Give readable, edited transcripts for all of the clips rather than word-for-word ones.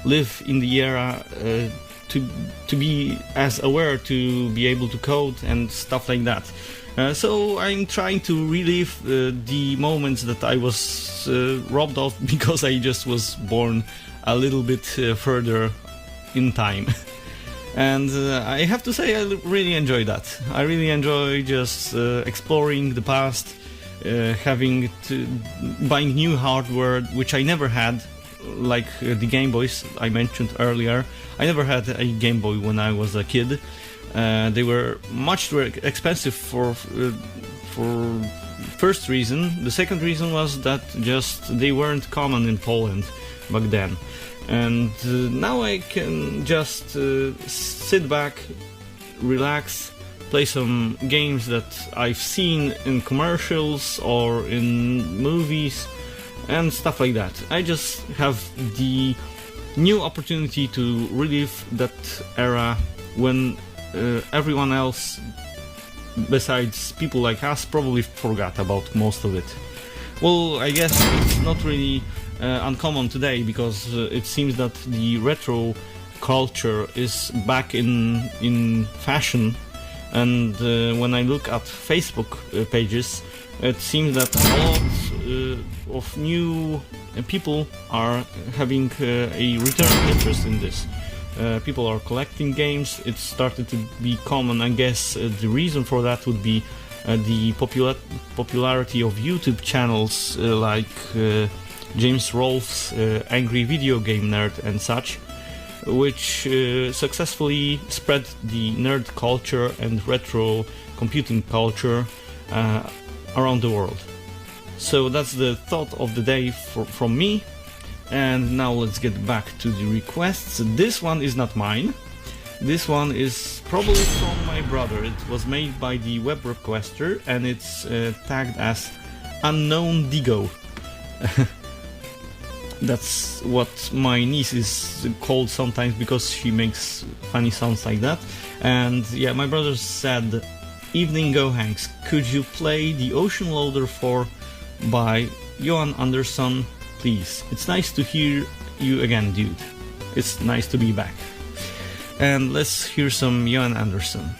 live in the era, to be as aware, to be able to code and stuff like that. So I'm trying to relive the moments that I was robbed of because I just was born a little bit further in time. And I have to say I really enjoy that. I really enjoy just exploring the past, buying new hardware, which I never had, like the Game Boys I mentioned earlier. I never had a Game Boy when I was a kid. They were much too expensive for first reason. The second reason was that just they weren't common in Poland back then. And now I can just sit back, relax, play some games that I've seen in commercials or in movies and stuff like that. I just have the new opportunity to relive that era when everyone else besides people like us probably forgot about most of it. Well, I guess it's not really uncommon today, because it seems that the retro culture is back in fashion, and when I look at Facebook pages, it seems that a lot of new people are having a return interest in this. People are collecting games. It started to be common. I guess the reason for that would be the popularity of YouTube channels like James Rolfe's Angry Video Game Nerd and such, which successfully spread the nerd culture and retro computing culture around the world. So that's the thought of the day from me. And now let's get back to the requests. This one is not mine. This one is probably from my brother. It was made by the web requester, and it's tagged as Unknown Digo. That's what my niece is called sometimes, because she makes funny sounds like that. And yeah, my brother said, "Evening Go Hanks, could you play the Ocean Loader 4 by Johan Andersson, please? It's nice to hear you again, dude. It's nice to be back." And let's hear some Johan Andersson.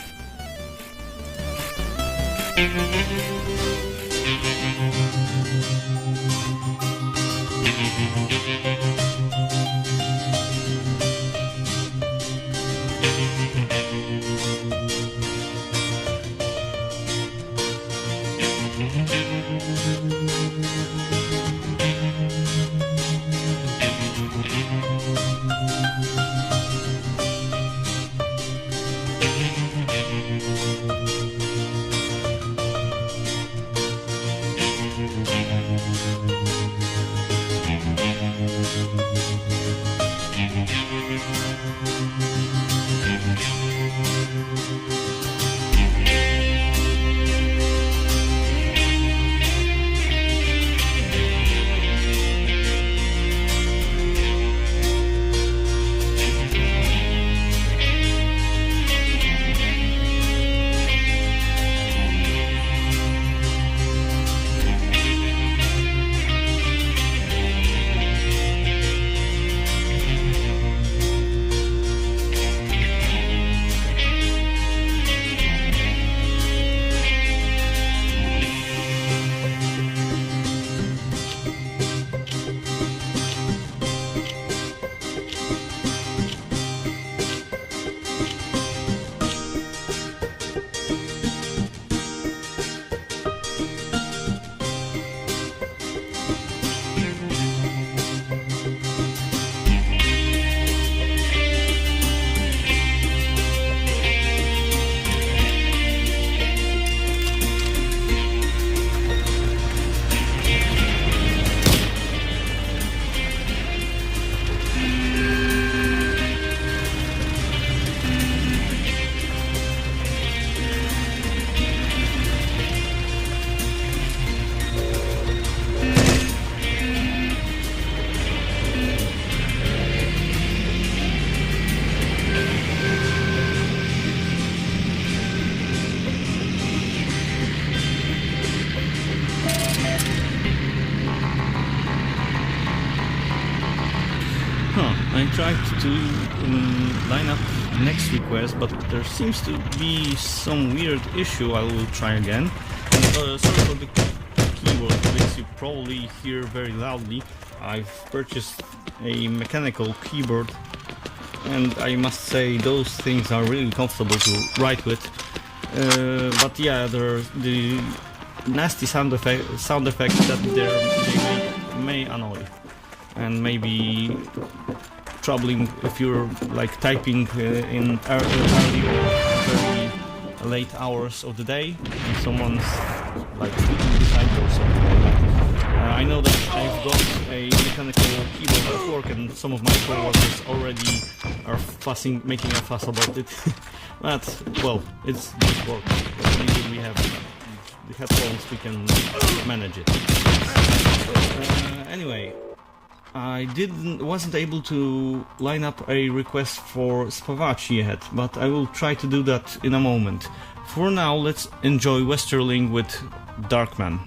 tried to line up next request, but there seems to be some weird issue. I will try again. And, sorry for the keyboard clicks, you probably hear very loudly. I've purchased a mechanical keyboard, and I must say those things are really comfortable to write with. But yeah, there are the nasty sound effects that they may annoy, and maybe troubling if you're like typing in early or very late hours of the day and someone's like sleeping beside you or something like that. I know that I've got a mechanical keyboard at work, and some of my coworkers already are making a fuss about it. But well, it's just work. We have the headphones, we can manage it. Anyway, I wasn't able to line up a request for Spavaci yet, but I will try to do that in a moment. For now, let's enjoy Westerling with Darkman.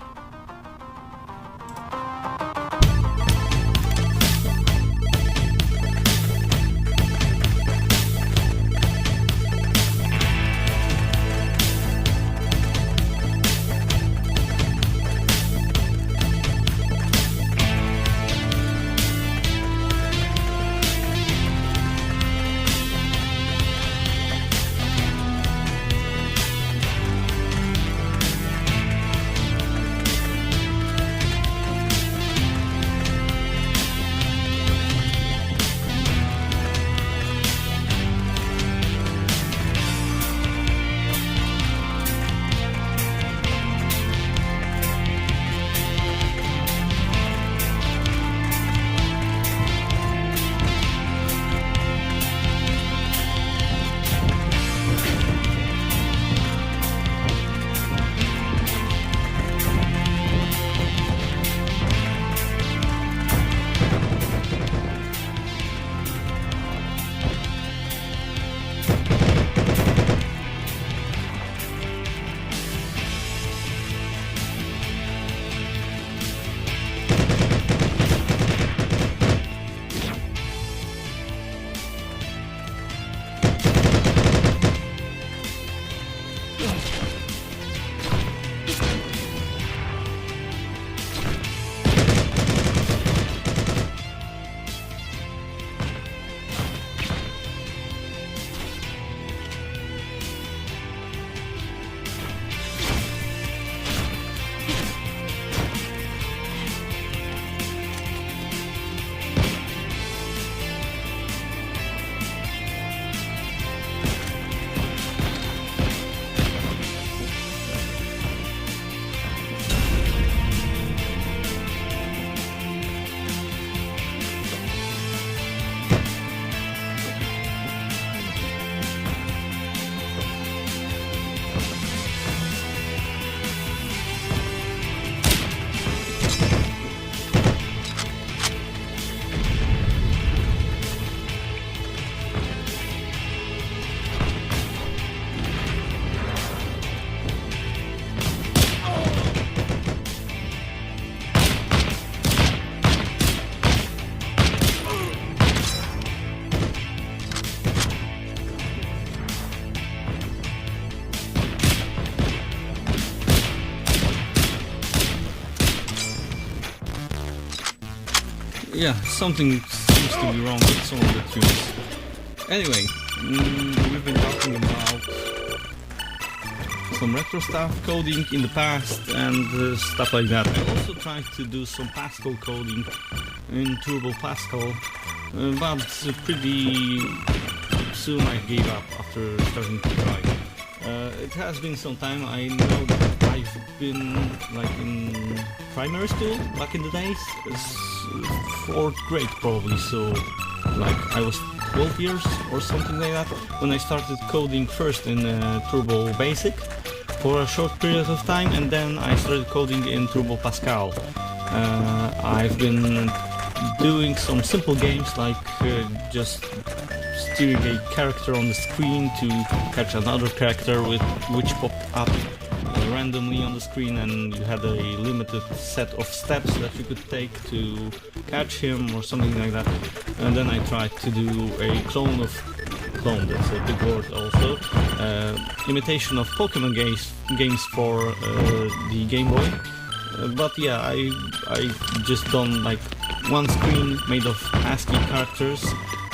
Yeah, something seems to be wrong with some of the tunes. Anyway, we've been talking about some retro stuff, coding in the past, and stuff like that. I also tried to do some Pascal coding in Turbo Pascal, but pretty soon I gave up after starting to try. It has been some time. I know that I've been like in primary school back in the days, 4th grade probably, so like I was 12 years or something like that when I started coding first in Turbo Basic for a short period of time, and then I started coding in Turbo Pascal. I've been doing some simple games like just steering a character on the screen to catch another character which popped up randomly on the screen, and you had a limited set of steps that you could take to catch him or something like that. And then I tried to do a clone, that's a big word also, imitation of Pokemon games for the Game Boy. But yeah, I just done like one screen made of ASCII characters,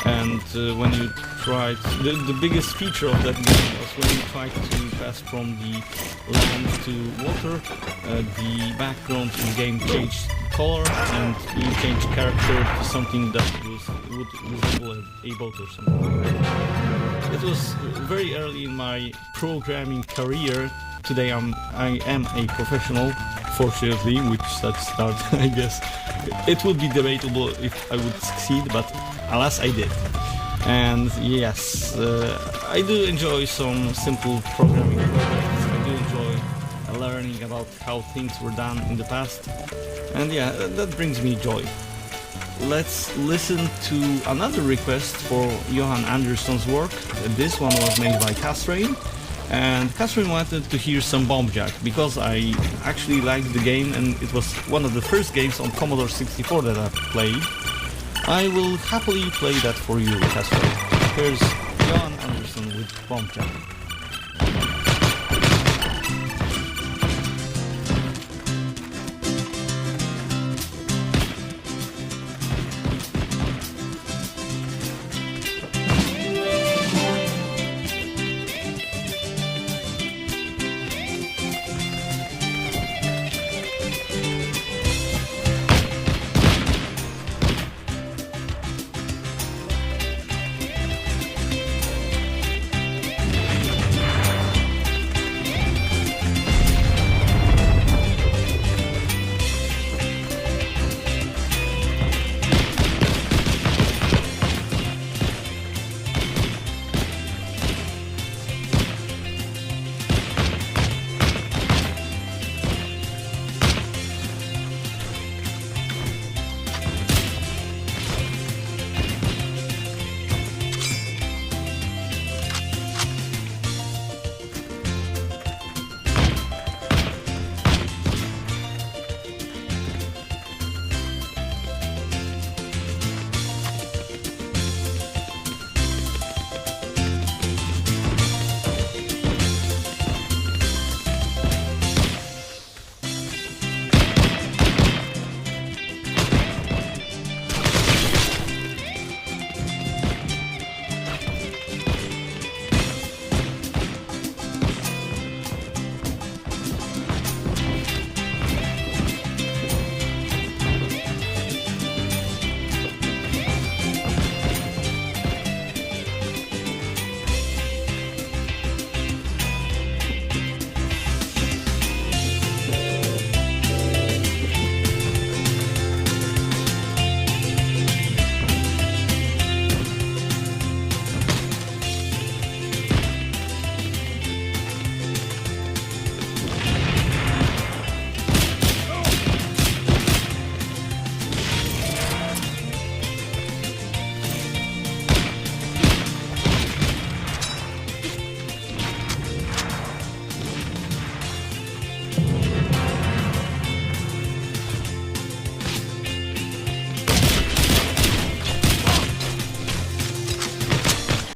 and when you tried, the biggest feature of that game was when you tried to pass from the land to water, the background in the game changed color, and you changed character to something that would resemble a boat or something like that. It was very early in my programming career. Today I am a professional, fortunately, which such start, I guess. It would be debatable if I would succeed, but alas I did. And yes, I do enjoy some simple programming projects. I do enjoy learning about how things were done in the past. And yeah, that brings me joy. Let's listen to another request for Johan Andersson's work. This one was made by Casrain. And Catherine wanted to hear some Bomb Jack, because I actually liked the game and it was one of the first games on Commodore 64 that I played. I will happily play that for you, Catherine. Here's Johan Andersson with Bomb Jack.